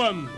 Rum.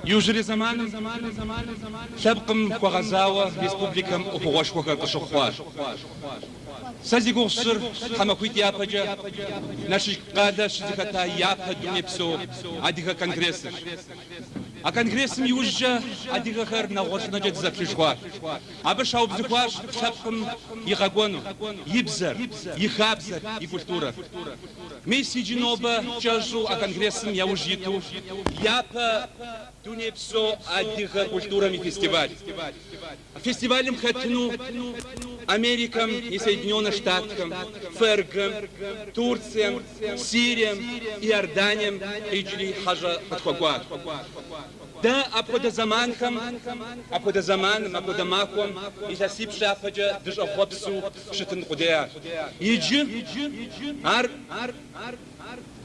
يوجري زمان سبقم وغزاوة ريسبوبليكم وفواشكوكا قشخوار سازي قوصر حماكويت يابجا ناشي قادة شزيكتا يابها دوني بسو عديها كونغريسر كونغريسم يوجا عديها خير نغوصنا جد زفلشوار عبش هاو بزخوار سبقم يغاقونو يبزر يخابزر يكультура ميسي جنوبا جاجو كونغريسم يوجيتو يابا دوني بسو عديها كультура ми фестиваль фестивалем хатну Америкам и Соединенным Штатам, ФРГ, Турциям, Сириям, Иорданиям, Иджли, Хажа, Подхогуат. Да, апода заманхам, апода заманом, апода маком, и засип шафаджа, дыш охопсу, шитын худея. Иджи, ар,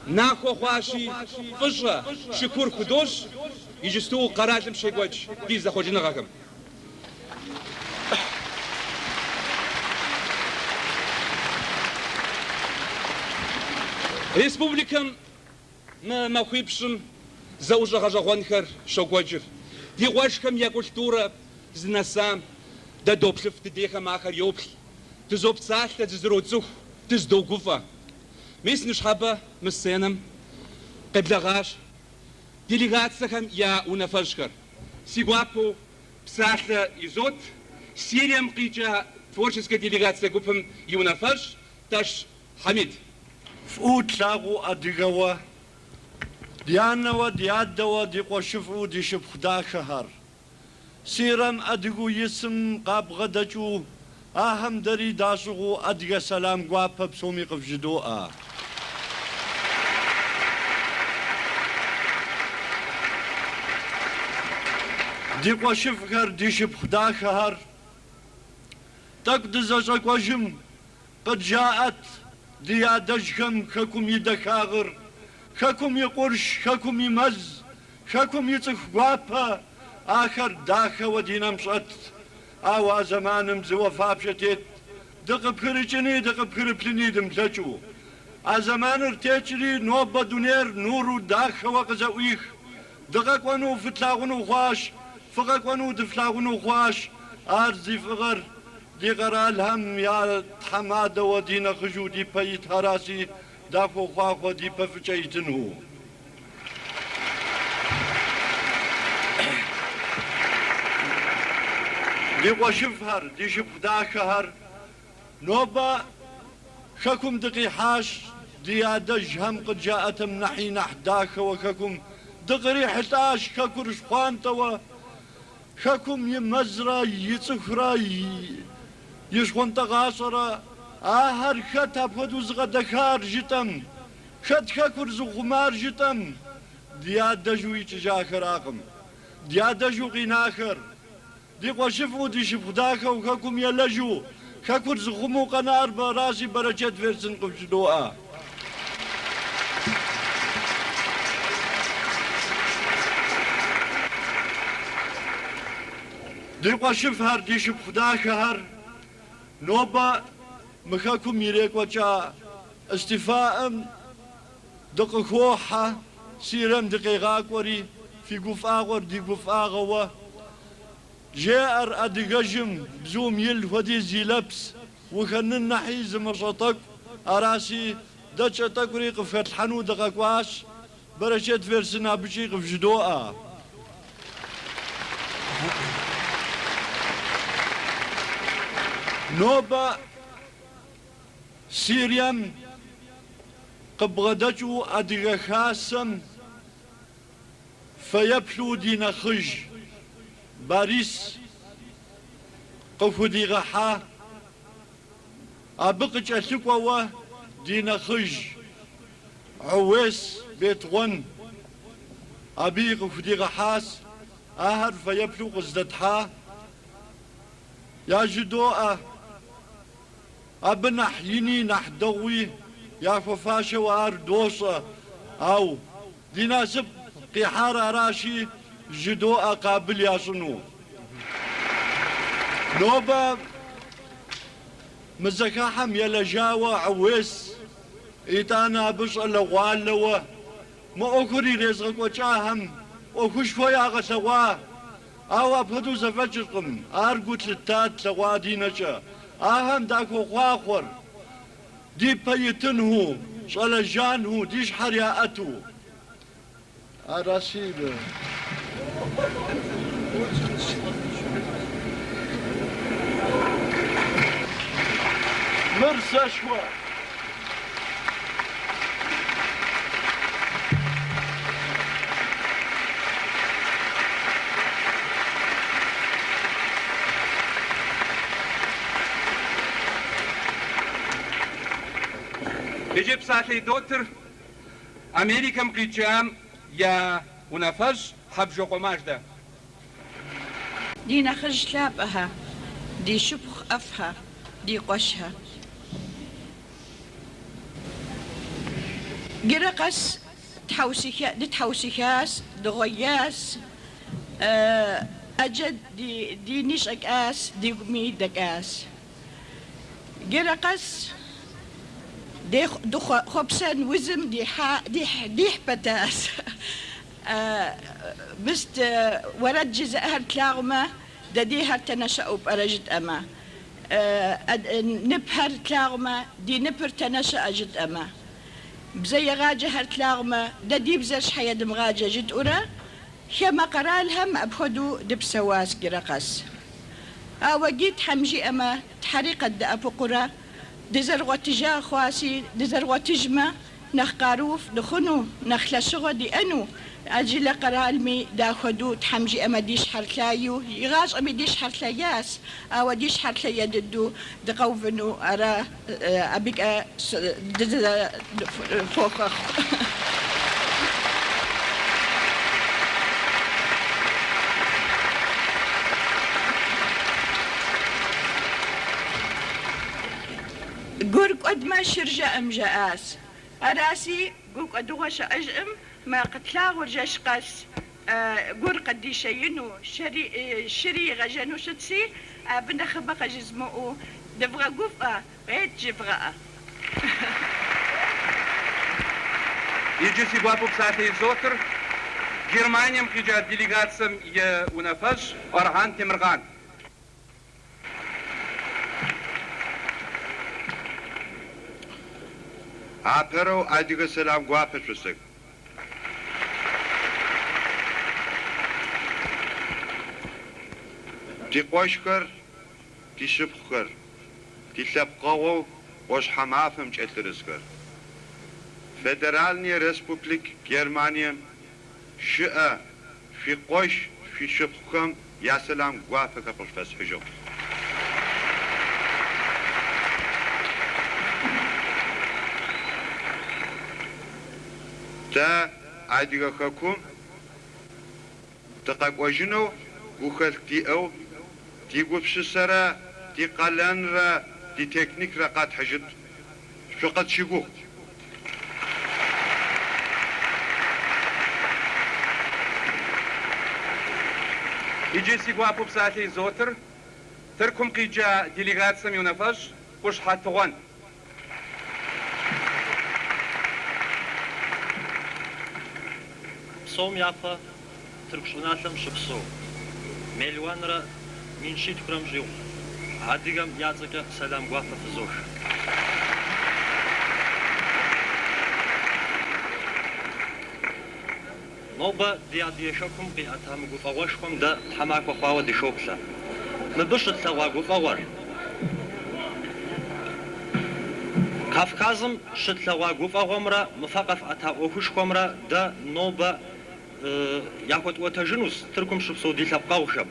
нахо хуаши, фыжа, шикур худош, и жесту каражем шегоч, пиз заходжи нагакам. Республикам махуипшим за ужагажагонхер шогоджев. Дигуашкам я культура знасам да доплев тедеха махар ёбхи. Ты зобцахта зродзух, ты сдогуфа. Месниш хаба месенам кеблагаш делегациям я унафашкар. Сигуапу псахта изот Сириям кича творческая делегация группам юнафаш таш Хамид. فوتلاغو أدقوا ديانوا ديادوا ديقوشفوا ديشبخدا شهر سيرم أدقو يسم قاب غدجو أهم دري داشغو أدقى سلام قوابا بسومي قفجدوء ديقوشفكر ديشبخدا شهر تقدز أشاكوشم قد جاءت ديادجكم خكم يدكاغر خكم يقرش خكم يمز خكم يتخوابا آخر داخا ودينا مشت آوا زمانم زوفا بشتيت دق بخرجني دق بخربلني دمزجو أزمان ارتيجري نوبة دونير نورو داخ وقزويخ دقاق ونو فتلاغنو خواش فقاق ونو دفلاغنو خواش أرزي فغر دي غرال هم يا حمادة ودينا خجو دي بيت هراسي داخو خواخو دي بفجيتنهو دي وشفهر دي شفداكهر نوبة خكم دقيحاش ديادج هم قد جاءت منحي نحداك وخكم دقري حتاش خكر شخوان توا خكم يمزرا يصخرا يشخون تغاصرا آهر خط أبخدو زغدكار جتم خط خكر زغمار جتم ديادجو يتجاخر آقم ديادجو غيناخر دي قشفو دي شفداك وخكم يلجو خكر زغمو قنار براسي برجت فرسن قبشدوها دي قشفهر دي شفداكهر نوبة مخاكم يريك وجا استفاء دق خوحة سيرم دقيقاك وري في قفاغ دي قفاغ جاءر أدقجم بزوم يل ودي زي لبس وخنن نحيز مرشطك أراسي دجتك وريق في الحنو دقاكواش برشت فرسنا بشيق في جدوءا نوبة سيريم قبغدجو أدغ خاسم فيبلو دين خج باريس قفو دي غحا أبقج أسكوا دين خج عويس بيت غن أبي قفو دي غحاس أهر فيبلو قزدتها يا جدوء أبنح يني نحدوي يا ففاشة وار دوسة أو ديناسب قحارة راشي جدوء قابل يا صنو نوبة مزكاحم يلا جاوة عويس إيتانا بس اللغوال لوا ما أكري رزقك وجاهم وكش فيا غسوا أو أبهدو زفجركم أرقوت للتات لوا دينجا أهم داكو خواخور دي بيتنهو صلجانهو ديش حرياءتو أراسيب مرسى شوى يجب ساعتي دوتر أمريكا مقيتشام يا ونفج حبجو قماش ده دي نخج لابها دي شبخ أفها دي قشها قرقس تحوسيكاس دغياس أجد دي نشك آس دي ميدك آس قرقس دي خبسان وزم دي حبتاس بست ورد جزء تلاغمة دي هرتنشأ بأرجد أما نبهر تلاغمة دي نبهر تنشأ جد أما بزي غاجة هرتلاغمة دي بزرش حيا دمغاجة جد أورا كما قرالهم أبخدو دبسواس قرقس وجيت حمجي أما تحريق الدأب قرى دزرغو تجاه خواسي دزرغو تجمع نخقاروف دخنو نخلشغو دي أنو أجل قرالمي داخدو تحمجي أما ديش حركايو يغاش أمي ديش حركاياس أو ديش حركايا ددو دقوفنو أرى أبيك فوق قرق قد ما شرجة أم جاءس أراسي قرق قد وش أجم ما قتلا ورجاش قاس قرق قد يشينو شري غجنو شتسي بنا خبق جزمو دفغا قفا غيت جفغا Иджы сигуапу псатый зотр Германиям киджа делегациям я унафаш Орхан Темирган. Аперо адига селам гуапешусек. Тикошкар, тишипхкар, тилапкао ош хамафым чэтлэрискар. Федеральный республик Германия шиа фикош фишипхкам яселам гуапека пошфас хижо. تا عادي خاكم تقاقوجنو وخلتي او تي قبشسرا تي قلانرا تي تكنيك رقات حجد فقط شيقو يجي سيقوا أبو بساتي زوتر تركم قيجا ديليغات سميونا فاش وش حاتوغان Псом япа Түркшуналым шыпсу. Мельванра миншит крам жил. Адигам языка салам гуафа физуш. Ноба диадиешакум ки атам гуфавашкум да тамако хава дишокса. Мбышт сава гуфавар. Кавказым шытлава гуфавамра мфақаф ата охушкомра да ноба яхот ватажинус Түркум шыпсу дилапқаушам.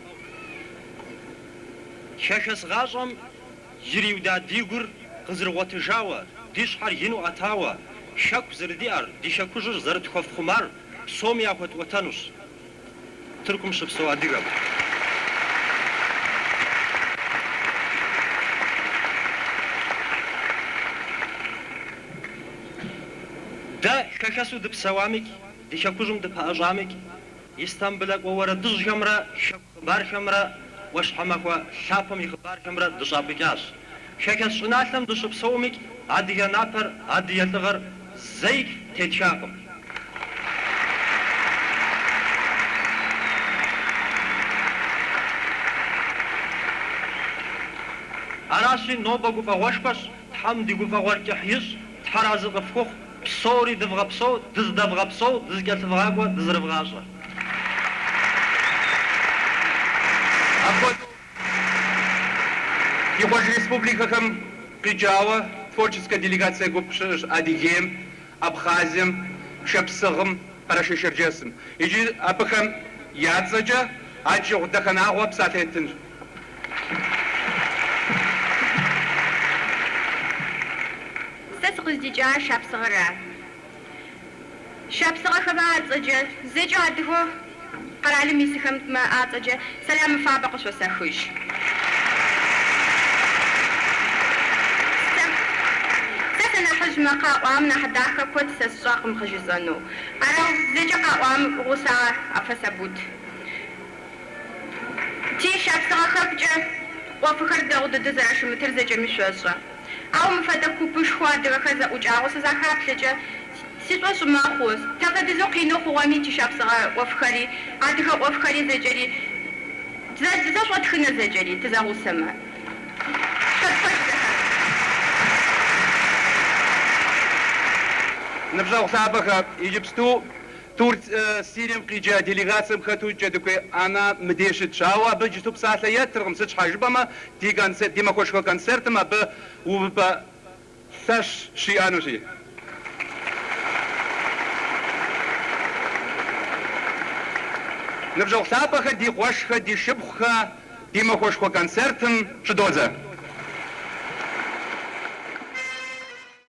Шашас ғажам жириуда дигур қызырғаты жауа, дишхар ену атауа, шак зірдиар, дишакужыр зіртхов хумар, псом яхот ватанус. Түркум шыпсу адигам. Да шашасу дипсавамик, дишакужум дипаажамик, Истанбулак вара дыжгамра, баршамра, واشحمكوا شافم يخبار كمرة دشابكاش شكل شناتم دشب سومك عادي نابر عادي يلغر زيك تتشاقم أراشي نوبا قفا واشباش تحمدي قفا وركحيش تحراز غفخوخ بصوري دفغا بصو دز دفغا بصو دز قلت فغاقوا دز رفغاشا Его же республика Киджава, творческая делегация Гупшиш, Адигем, Абхазием, Шапсагом, Парашишерджесом. Иджи Абхам Ядзаджа, Аджи Удаханагу Абсатетин. Сесгуздиджа Шапсагара. Шапсага Хабадзаджа, Зеджадху, Паралимисихам Адзаджа, Салям Фабакус Васахуш. ما قوامنا حداك كنت سساق مخجزانو أنا زيجا قوام غوسا أفسبوت تي شاب ساقب جا وفكر داود دزاش متر زيجا مشوسا أو مفادا كوبش خواد وخزا وجاوس زاخاب لجا سيتواش ما خوس تاقا دزو قينو خوامي تي شاب ساق وفكري عادها وفكري زيجري زاش واتخنا زيجري تزاغو سما نبجاو سابقا يجبستو تور سيريم قيجا делегациям хату جدوكي أنا مديشت شاوا بجستو بساعة يترغم سيش حاجبما دي كونسرت دي ما خوشكو كونسرت ما ب وب ساش شي أنو شي نبجاو سابقا دي خوشخا دي شبخا دي ما خوشكو كونسرتن شدوزا